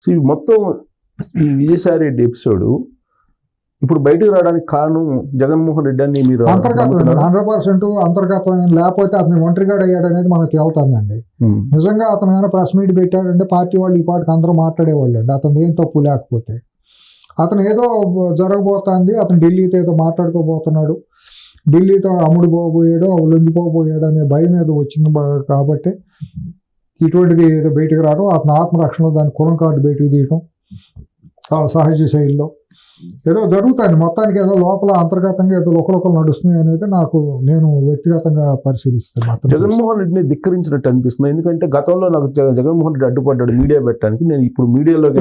So ఈ మొత్తం ఈ విజయసాయి రెడ్డి ఎపిసోడ్ ఇప్పుడు బయటకు రావడానికి కారణం జగన్మోహన్ రెడ్డి అని మీరు 100% అంతర్గతం, లేకపోతే అతను ఒంటరిగాడు అయ్యాడు అనేది మనకు తేలుతుందండి. నిజంగా అతను కానీ ప్రెస్ మీట్ పెట్టారంటే పార్టీ వాళ్ళు ఈ పాటికి అందరూ మాట్లాడేవాళ్ళు అండి, అతను ఏం తప్పు లేకపోతే. అతను ఏదో జరగబోతుంది, అతను ఢిల్లీతో ఏదో మాట్లాడుకోబోతున్నాడు, ఢిల్లీతో అమ్ముడుపోబోయాడు, లొంగిపోబోయాడు అనే భయం ఏదో వచ్చింది కాబట్టి ఇటువంటిది ఏదో బయటకు రావడం, అతని ఆత్మరక్షణలో దాని కులం కార్డు బయటకు తీయటం సహజ శైలిలో ఏదో జరుగుతుంది. మొత్తానికి ఏదో లోపల అంతర్గతంగా ఏదో ఒకరొకరు నడుస్తున్నాయి అనేది నేను వ్యక్తిగతంగా పరిశీలిస్తాను. జగన్మోహన్ రెడ్డిని ధిక్కరించినట్టు అనిపిస్తుంది. ఎందుకంటే గతంలో నాకు జగన్మోహన్ రెడ్డి అడ్డుపడ్డాడు మీడియా పెట్టడానికి, నేను ఇప్పుడు మీడియాలోకి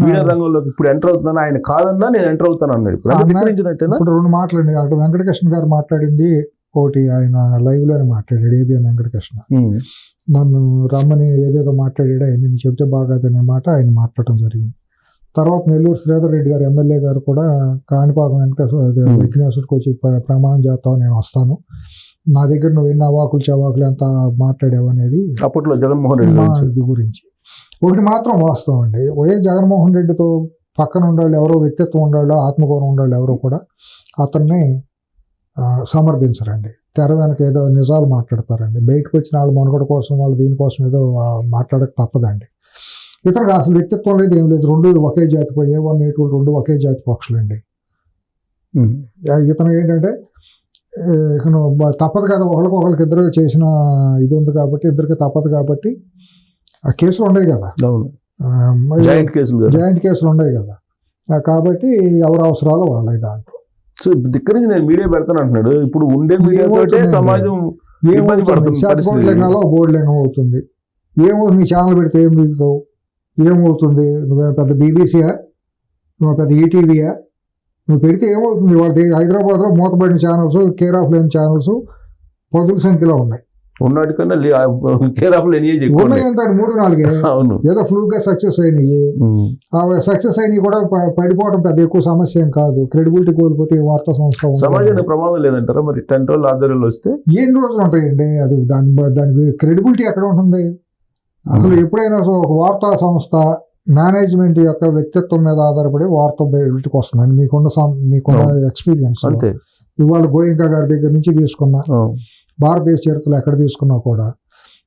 మీడియా రంగంలోకి ఇప్పుడు ఎంటర్ అవుతున్నాను, ఆయన కాదన్నా నేను ఎంటర్ అవుతాను అన్నాడు. ధిక్కరించినట్టు ఇప్పుడు 2 మాటలండి. అటు వెంకటకృష్ణ గారు మాట్లాడింది ఒకటి, ఆయన లైవ్ లోనే మాట్లాడాడు, ఏబిఎన్ వెంకటకృష్ణ నన్ను రమ్మని ఏదేదో మాట్లాడాడు, ఆయన చెప్తే బాగాదనే మాట ఆయన మాట్లాడటం జరిగింది. తర్వాత నెల్లూరు శ్రీధర్ రెడ్డి గారు ఎమ్మెల్యే గారు కూడా కాణిపాకం విఘ్నేశ్వరికి వచ్చి ప్రమాణం చేస్తావు, నేను వస్తాను, నా దగ్గర నువ్వు ఎన్ని అవాకులు చవాకులు ఎంత మాట్లాడావు అనేది అప్పట్లో జగన్మోహన్ రెడ్డి గురించి. ఒకటి మాత్రం వాస్తవం అండి, వైఎస్ జగన్మోహన్ రెడ్డితో పక్కన ఉండాలి ఎవరో, వ్యక్తిత్వం ఉండాలి, ఆత్మగౌరవం ఉండాలి, ఎవరో కూడా అతన్ని సమర్థించరండి. తెర వెనక ఏదో నిజాలు మాట్లాడతారండి, బయటకు వచ్చిన వాళ్ళ మనుగడ కోసం వాళ్ళు దీనికోసం ఏదో మాట్లాడక తప్పదండి. ఇతనికి అసలు వ్యక్తిత్వం లేదు, ఏం లేదు, 2 ఒకే జాతి A1 A2 2 ఒకే జాతి పక్షులండి. ఇతను ఏంటంటే ఇతను తప్పదు కదా, ఒకరికి ఇద్దరు చేసిన ఇది ఉంది కాబట్టి, ఇద్దరికి తప్పదు కాబట్టి ఆ కేసులు ఉన్నాయి కదా, జాయింట్ కేసులు ఉన్నాయి కదా, కాబట్టి ఎవరి అవసరాలు వాళ్ళే దాంట్లో. సో ధిక్కరించి నేను మీడియా పెడతాను అంటున్నాడు. ఇప్పుడు ఉండే మీడియాతో సమాజం బోర్డు లింగం అవుతుంది, ఏమవుతుంది, నీ ఛానల్ పెడితే ఏం దిగుతావు, ఏమవుతుంది, నువ్వు పెద్ద బీబీసీయా, నువ్వు పెద్ద ఈటీవీయా, నువ్వు పెడితే ఏమవుతుంది. వాళ్ళకి హైదరాబాద్లో మూతబడిన ఛానల్స్, కేర్ ఆఫ్ లేని ఛానల్స్ 10ల సంఖ్యలో ఉన్నాయి. ఉన్నటికన్నా ఉన్నాయి ఎంత 3-4 ఏదో ఫ్లూగా సక్సెస్ అయినాయి. సక్సెస్ అయినవి కూడా పడిపోవడం పెద్ద ఎక్కువ సమస్య ఏం కాదు. క్రెడిబిలిటీ కోల్పోతే వార్తా సంస్థ సమాజానికి ప్రమాదం లేదంటారా మరి? 10 రోజులు ఆధ్వర్యంలో వస్తే ఎన్ని రోజులు ఉంటాయండి? అది దాని క్రెడిబిలిటీ ఎక్కడ ఉంటుంది అసలు? ఎప్పుడైనా ఒక వార్తా సంస్థ మేనేజ్మెంట్ యొక్క వ్యక్తిత్వం మీద ఆధారపడి వార్త బయటకు వస్తుందని మీకున్న ఎక్స్పీరియన్స్. ఇవాళ గోయింకా గారి దగ్గర నుంచి తీసుకున్నా, భారతదేశ చరిత్రలో ఎక్కడ తీసుకున్నా కూడా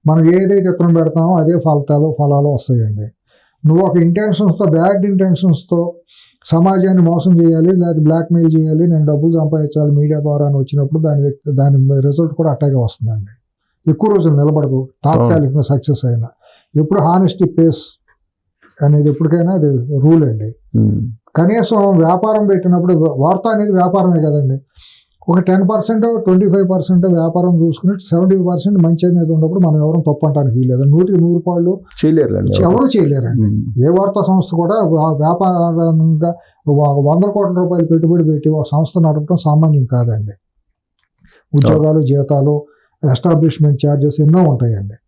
మనం ఏదైతే చిత్రం పెడతామో అదే ఫలాలు వస్తాయండి. నువ్వు ఒక ఇంటెన్షన్స్తో, బ్యాడ్ ఇంటెన్షన్స్తో సమాజాన్ని మోసం చేయాలి, లేదా బ్లాక్మెయిల్ చేయాలి, నేను డబ్బులు సంపాదించాలి మీడియా ద్వారా అని వచ్చినప్పుడు దాని రిజల్ట్ కూడా అట్టాగే వస్తుందండి. ఎక్కువ రోజులు నిలబడదు, తాత్కాలికంగా సక్సెస్ అయినా. ఎప్పుడు హానెస్టీ పేస్ అనేది ఎప్పటికైనా అది రూల్ అండి. కనీసం వ్యాపారం పెట్టినప్పుడు, వార్త అనేది వ్యాపారమే కదండి, ఒక 10% 25% వ్యాపారం చూసుకుని 70% మంచి అనేది ఉన్నప్పుడు మనం ఎవరు తప్పు అంటానికి వీల్లేదు. 100కి 100 ఎవరు చేయలేరండి. ఏ వార్తా సంస్థ కూడా వ్యాపారంగా 100 కోట్ల రూపాయలు పెట్టుబడి పెట్టి ఒక సంస్థ నడపడం సామాన్యం కాదండి. ఉద్యోగాలు, జీతాలు, ఎస్టాబ్లిష్మెంట్ ఛార్జెస్ ఎన్నో ఉంటాయండి.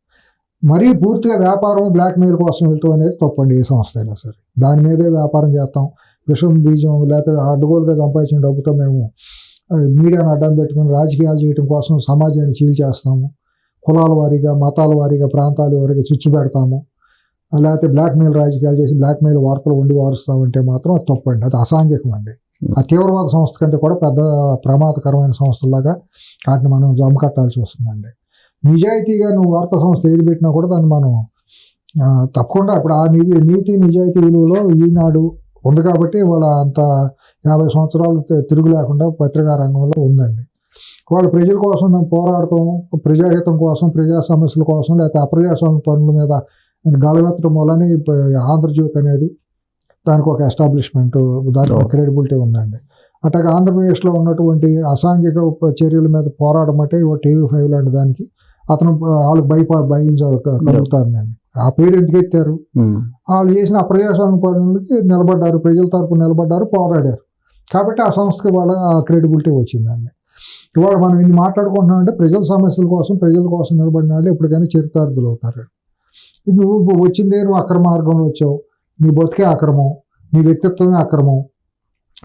మరీ పూర్తిగా వ్యాపారం బ్లాక్మెయిల్ కోసం వెళ్తాం అనేది తప్పండి. ఏ సంస్థ అయినా సరే దాని మీదే వ్యాపారం చేస్తాం, విషం బీజం లేకపోతే అడ్డగోలుగా సంపాదించిన డబ్బుతో మేము మీడియాను అడ్డం పెట్టుకుని రాజకీయాలు చేయడం కోసం సమాజాన్ని చీల్చేస్తాము, కులాల వారీగా, మతాల వారీగా, ప్రాంతాల వారీగా చిచ్చు పెడతాము, లేకపోతే బ్లాక్మెయిల్ రాజకీయాలు చేసి బ్లాక్మెయిల్ వార్తలు వండి వారుస్తామంటే మాత్రం అది తప్పండి, అది అసాంఘికం అండి. ఆ తీవ్రవాద సంస్థ కంటే కూడా పెద్ద ప్రమాదకరమైన సంస్థలాగా వాటిని మనం జమ కట్టాల్సి వస్తుందండి. నిజాయితీగా నువ్వు వార్తా సంస్థ ఏది పెట్టినా కూడా దాన్ని మనం తప్పకుండా ఇప్పుడు ఆ నీతి నిజాయితీ విలువలో ఈనాడు ఉంది కాబట్టి వాళ్ళ అంత 50 సంవత్సరాలు తిరుగు లేకుండా పత్రికా రంగంలో ఉందండి. వాళ్ళ ప్రజల కోసం మేము పోరాడతాం, ప్రజాహితం కోసం, ప్రజా సమస్యల కోసం, లేకపోతే అప్రజాస్వామ్య పనుల మీద గలవెత్తడం వల్లనే ఆంధ్రజ్యోతి అనేది దానికి ఒక ఎస్టాబ్లిష్మెంట్, దానికి ఒక క్రెడిబిలిటీ ఉందండి. అట్లాగే ఆంధ్రప్రదేశ్లో ఉన్నటువంటి అసాంఘిక చర్యల మీద పోరాడమంటే TV5 లాంటి దానికి అతను వాళ్ళకి భయించగలుగుతారండి. ఆ పేరు ఎందుకు ఎత్తారు? వాళ్ళు చేసిన అప్రజాస్వామ్య పనులకి నిలబడ్డారు, ప్రజల తరపున నిలబడ్డారు, పోరాడారు కాబట్టి ఆ సంస్థకి వాళ్ళ ఆ క్రెడిబిలిటీ వచ్చిందండి. ఇవాళ మనం ఇన్ని మాట్లాడుకుంటున్నాం అంటే ప్రజల సమస్యల కోసం, ప్రజల కోసం నిలబడిన వాళ్ళు ఎప్పటికైనా చరితార్థులు అవుతారు. నువ్వు వచ్చిందే నువ్వు అక్రమ మార్గంలో వచ్చావు, నీ బతికే అక్రమం, నీ వ్యక్తిత్వమే అక్రమం,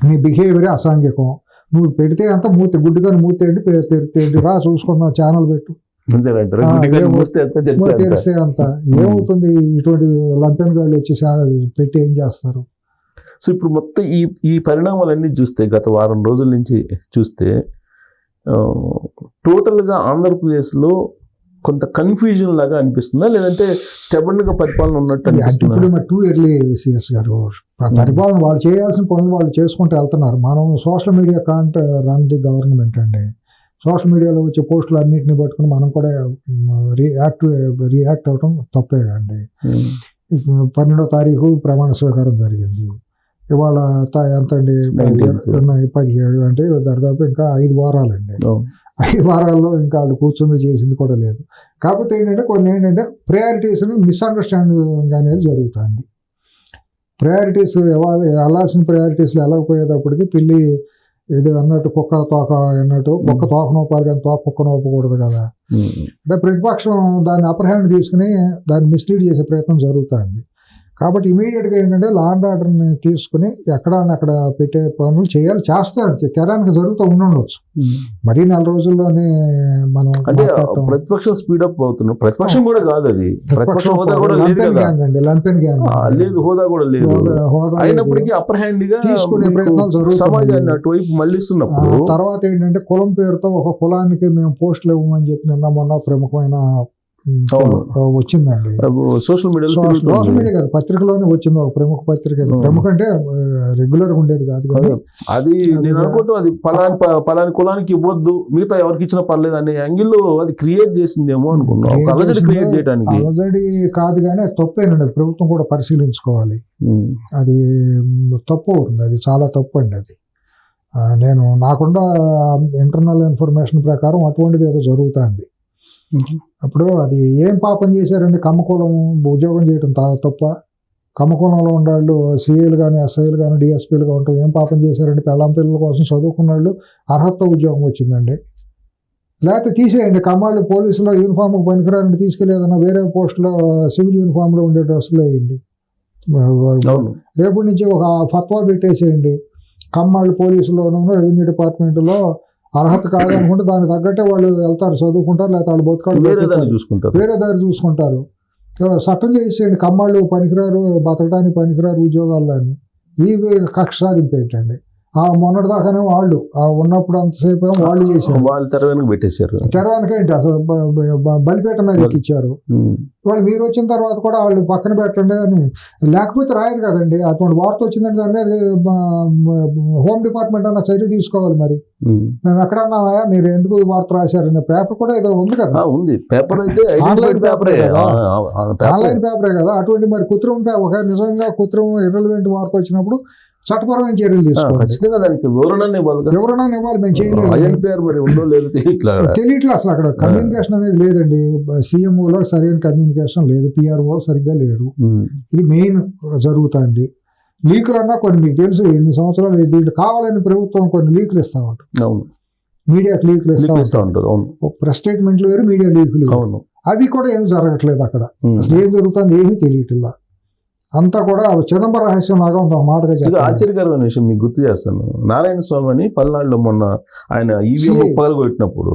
నీ బిహేవియరే అసాంఘికం, నువ్వు పెడితే అంతా గుడ్డుగా మూతేంటి రా చూసుకుందాం, ఛానల్ పెట్టు, అంతేనంటారు. తెలిసే అంత ఏమవుతుంది, ఇటువంటి లంపెన్ గాళ్ళు వచ్చి పెట్టి ఏం చేస్తారు? సో ఇప్పుడు మొత్తం ఈ పరిణామాలన్నీ చూస్తే గత వారం రోజుల నుంచి చూస్తే టోటల్గా ఆంధ్రప్రదేశ్లో కొంత కన్ఫ్యూజన్ లాగా అనిపిస్తుందా, లేదంటే స్టెబన్గా పరిపాలన ఉన్నట్టు అనిపిస్తుందా? ఇప్పుడు టూ ఎర్లీ సిఎస్ గారు, పరిపాలన వాళ్ళు చేయాల్సిన పనులు వాళ్ళు చేసుకుంటూ వెళ్తున్నారు. మనం social media can't run the government అండి. సోషల్ మీడియాలో వచ్చే పోస్టులు అన్నింటినీ పట్టుకుని మనం కూడా రియాక్ట్ అవడం తప్పే అండి. 12వ తారీఖు ప్రమాణ స్వీకారం జరిగింది. ఇవాళ ఎంత అండి, 17 అంటే దాదాపు ఇంకా 5 వారాలండి. 5 వారాల్లో ఇంకా వాళ్ళు కూర్చుంది చేసింది కూడా లేదు. కాబట్టి ఏంటంటే కొన్ని ప్రయారిటీస్ని మిస్అండర్స్టాండింగ్ అనేది జరుగుతుంది. ప్రయారిటీస్ వెళ్ళాల్సిన ప్రయారిటీస్లో వెళ్ళకపోయేటప్పటికి పిల్లి ఇది అన్నట్టు కుక్క తోక అన్నట్టు కుక్క తోక నోపాలి కానీ తోక కుక్క నోపకూడదు కదా. అంటే ప్రతిపక్షం దాన్ని అప్పర్ హ్యాండ్ తీసుకుని దాన్ని మిస్లీడ్ చేసే ప్రయత్నం జరుగుతుంది. కాబట్టి ఇమీడియట్గా ఏంటంటే లా అండ్ ఆర్డర్ని తీసుకుని అక్కడ పెట్టే పనులు చేస్తారు. తెరానికి జరుగుతూ ఉండొచ్చు. మరీ 4 రోజుల్లోనే మనం ప్రతిపక్షం స్పీడప్ అవుతున్నాం. ప్రతిపక్షం కూడా కాదు, అది లంపెన్ గ్యాంగ్ లేదు, హోదా కూడా లేదు. అయినప్పటికీ అప్పర్ హ్యాండ్ గా తీసుకునే ప్రయత్నాలు జరుగుతాయి. అటువైపు మళ్ళిస్తున్నప్పుడు తర్వాత ఏంటంటే కులం పేరుతో ఒక కులానికి మేము పోస్టులు ఇవ్వమని చెప్పి నిన్న మొన్న ప్రముఖమైన వచ్చిందండి. సోషల్ మీడియా కాదు, పత్రికలోనే వచ్చింది. ఒక ప్రముఖ పత్రిక, ప్రముఖ అంటే రెగ్యులర్ ఉండేది కాదు కానీ అది నేను అనుకుంటూ అది పలాని కులానికి ఇవ్వద్దు, మిగతా ఎవరికి ఇచ్చినా పర్లేదు అనే యాంగిల్లో అది క్రియేట్ చేసిందేమో అనుకున్నాం. క్రియేట్ చేయడానికి అలజడి కాదు కానీ అది తప్పేనండి. అది ప్రభుత్వం కూడా పరిశీలించుకోవాలి. అది తప్పు అవుతుంది, అది చాలా తప్పు అండి. అది నేను నాకుండా ఇంటర్నల్ ఇన్ఫర్మేషన్ ప్రకారం అటువంటిది ఏదో జరుగుతుంది. అప్పుడు అది ఏం పాపం చేశారండి? కమ్మకులం ఉద్యోగం చేయడం తప్ప? కమ్మకులంలో ఉండేవాళ్ళు సిఏలు కానీ ఎస్ఐలు కానీ డిఎస్పీలుగా ఉంటాం ఏం పాపం చేశారండి? పెళ్ళాం పిల్లల కోసం చదువుకున్న వాళ్ళు అర్హత ఉద్యోగం వచ్చిందండి. లేకపోతే తీసేయండి, కమ్మాళ్ళు పోలీసులో యూనిఫామ్కి పనికిరారండి, తీసుకెళ్ళేదన్నా వేరే పోస్టులో సివిల్ యూనిఫామ్లో ఉండే డ్రెస్సులు వేయండి. రేపటి నుంచి ఒక ఫత్వా పెట్టేసేయండి, కమ్మాళ్ళు పోలీసులోనూ రెవెన్యూ డిపార్ట్మెంట్లో అర్హత కాదనుకుంటే దానికి తగ్గట్టే వాళ్ళు వెళ్తారు, చదువుకుంటారు, లేకపోతే వాళ్ళు బతుకాడు వేరే దారి చూసుకుంటారు. చట్టం చేసేయండి, కమ్మాళ్ళు పనికిరారు, బతకడానికి పనికిరారు ఉద్యోగాల్లో అని. ఈ కక్ష సాధింపు ఏంటండి? మొన్నటిదాకానే వాళ్ళు ఉన్నప్పుడు అంతసేపు వాళ్ళు చేశారు, వాళ్ళు తెరవెనక పెట్టేశారు. తెరవెనకేంటి అసలు బలిపేట మీద ఎక్కిచ్చారు. వాళ్ళు మీరు వచ్చిన తర్వాత కూడా వాళ్ళు పక్కన పెట్టండి అని లేకపోతే రాయరు కదండి. అటువంటి వార్త వచ్చిందంటే దాని మీద హోమ్ డిపార్ట్మెంట్ అన్న చర్య తీసుకోవాలి. మరి మేము ఎక్కడన్నామా మీరు ఎందుకు వార్త రాశారనే పేపర్ కూడా ఏదో ఉంది కదా. ఉంది, పేపర్ అయితే ఆన్లైన్ పేపరే కదా. అటువంటి మరి ఒక నిజంగా ఇర్రెలవెంట్ వార్త వచ్చినప్పుడు చట్టపరమైన చర్యలు తీసుకోవాలి. ఖచ్చితంగా దానికి వివరణ ఇవ్వాలి. మేము చేయలేదు, తెలియట్లే అసలు. అక్కడ కమ్యూనికేషన్ అనేది లేదండి. సీఎంఓలో సరైన కమ్యూనికేషన్ లేదు, పిఆర్ఓ సరిగ్గా లేడు. ఇది మెయిన్ జరుగుతుంది. లీకులు అన్నా కొన్ని మీకు తెలుసు ఎన్ని సంవత్సరాలు దీంట్లో కావాలని ప్రభుత్వం కొన్ని లీకులు ఇస్తా ఉంటుంది. మీడియాకి లీకులు ఇస్తా ఉంటుంది. ప్రెస్ స్టేట్మెంట్లు వేరు, మీడియా లీకులు. అవి కూడా ఏమి జరగట్లేదు అక్కడ. అసలు ఏం జరుగుతుంది ఏమీ తెలియట్లా. అంతా కూడా చిదంబర రహస్యం లాగా ఉంది. ఒక మాటగా ఆశ్చర్యకరమైన విషయం మీకు గుర్తు చేస్తాను. నారాయణ స్వామి అని పల్నాడులో మొన్న ఆయన ఈవీఎం పగలగొట్టినప్పుడు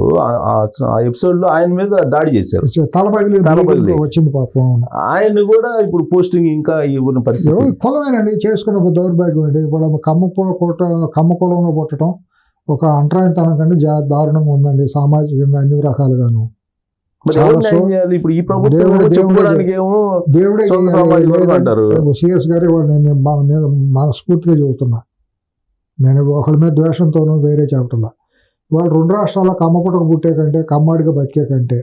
ఆ ఎపిసోడ్ లో ఆయన మీద దాడి చేశారు, తలపగిలి వచ్చింది పాపం. ఆయన కూడా ఇప్పుడు పోస్టింగ్ ఇంకా ఇవ్వని పరిస్థితి. కులమేనండి చేసుకున్న దౌర్భాగ్యం అండి. ఇప్పుడు కమ్మ కులంలో పుట్టడం ఒక అంటరానితనం కంటే దారుణంగా ఉందండి సామాజికంగా అన్ని రకాలుగాను. ఇప్పుడు ఈ ప్రభుత్వం దేవుడే సిఎస్ గారు నేను మనస్ఫూర్తిగా చెబుతున్నా. నేను ఒకరి మీద ద్వేషంతోనూ వేరే చెప్పట్లా. వాళ్ళు 2 రాష్ట్రాల్లో కమ్మపుటకు పుట్టే కంటే కమ్మాడిగా బతికే కంటే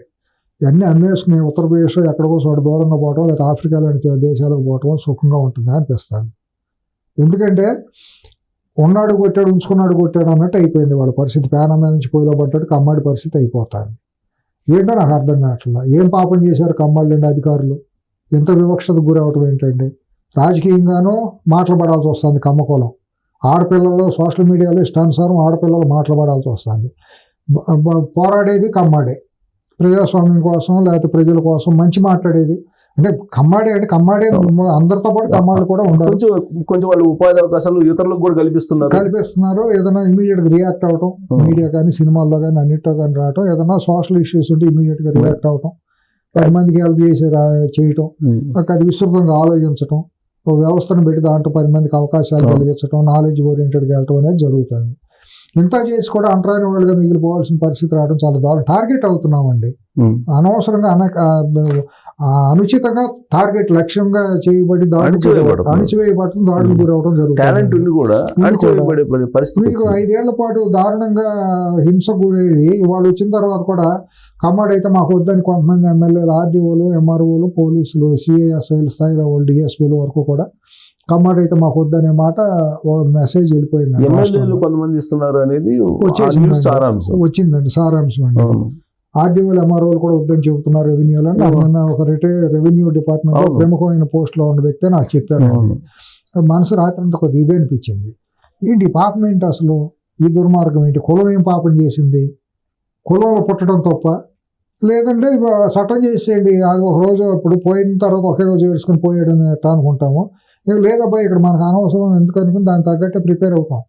ఇవన్నీ అమ్మేసుకుని ఉత్తరప్రదేశ్ ఎక్కడికో చోట దూరంగా పోవటం లేదా ఆఫ్రికా లాంటి దేశాలకు పోవటం సుఖంగా ఉంటుంది అనిపిస్తుంది. ఎందుకంటే ఉన్నాడు కొట్టాడు, ఉంచుకున్నాడు కొట్టాడు అన్నట్టు అయిపోయింది వాళ్ళ పరిస్థితి. పేన మీద నుంచి పొయ్యిలో పడ్డాడు కమ్మాడి పరిస్థితి అయిపోతుంది. ఏంటో నాకు అర్థం కావట్లా. ఏం పాపం చేశారు కమ్మాళ్ళండి అధికారులు? ఎంత వివక్షతకు గురవటం ఏంటండి? రాజకీయంగానూ మాట్లాడాల్సి వస్తుంది కమ్మకులం. ఆడపిల్లలు సోషల్ మీడియాలో ఇష్టానుసారం ఆడపిల్లలు మాట్లాడాల్సి వస్తుంది. పోరాడేది కమ్మాడే, ప్రజాస్వామ్యం కోసం లేకపోతే ప్రజల కోసం మంచి మాట్లాడేది. అంటే కమ్మాడే అందరితో పాటు కమ్మాళ్ళు కూడా ఉండాలి. కొంచెం వాళ్ళు ఉపాధి అవకాశాలు ఇతరులకు కూడా కల్పిస్తున్నారు. ఏదైనా ఇమీడియట్ గా రియాక్ట్ అవటం, మీడియా కానీ సినిమాల్లో కానీ అన్నిట్లో కానీ రావటం, ఏదైనా సోషల్ ఇష్యూస్ ఉంటే ఇమీడియట్ గా రియాక్ట్ అవటం, 10 మందికి హెల్ప్ చేయటం, అది విస్తృతంగా ఆలోచించటం, వ్యవస్థను పెట్టి దాంట్లో 10 మందికి అవకాశాలు కలిగించడం, నాలెడ్జ్ ఓరియంటెడ్గా వెళ్ళటం అనేది జరుగుతుంది. ఇంత చేసి కూడా అంటరాని వాళ్ళుగా మిగిలిపోవాల్సిన పరిస్థితి రావడం చాలా దారుణం. టార్గెట్ అవుతున్నామండి అనవసరంగా, అనుచితంగా టార్గెట్ లక్ష్యంగా చేయబడి అణిచివేయబడుతుంది, దాడులు గురవడం జరుగుతుంది. మీకు 5 ఏళ్ల పాటు దారుణంగా హింసకు గురయ్యి వాళ్ళు వచ్చిన తర్వాత కూడా కమాండ్ అయితే మాకు వద్దని కొంతమంది ఎమ్మెల్యేలు, ఆర్డీఓలు, ఎంఆర్ఓలు, పోలీసులు, సిఐఎస్ఐల స్థాయిలో వాళ్ళు డిఎస్పీల వరకు కూడా కమాండ్ అయితే మాకు వద్దనే మాట మెసేజ్ వెళ్ళిపోయింది. వచ్చిందండి సారాంశం అండి. ఆర్డీఓలు, ఎంఆర్ఓలు కూడా వద్దని చెబుతున్నారు రెవెన్యూలో. ఒక రెవెన్యూ డిపార్ట్మెంట్ లో ప్రముఖమైన పోస్ట్ లో ఉన్న వ్యక్తి నాకు చెప్పారండి. మనసు రాత్రి అంతా కొద్ది ఇదే అనిపించింది. ఏంటి పాపం ఏంటి అసలు, ఈ దుర్మార్గం ఏంటి, కులం ఏం పాపం చేసింది, కులంలో పుట్టడం తప్ప, లేదంటే చట్టం చేసేయండి, అది ఒక రోజు ఇప్పుడు పోయిన తర్వాత ఒకే రోజు ఏడుచుకొని పోయాడని ఎట్లా అనుకుంటాము. లేదబ్బా ఇక్కడ మనకు అనవసరం ఎందుకు అనుకుని దానికి తగ్గట్టే ప్రిపేర్ అవుతాం.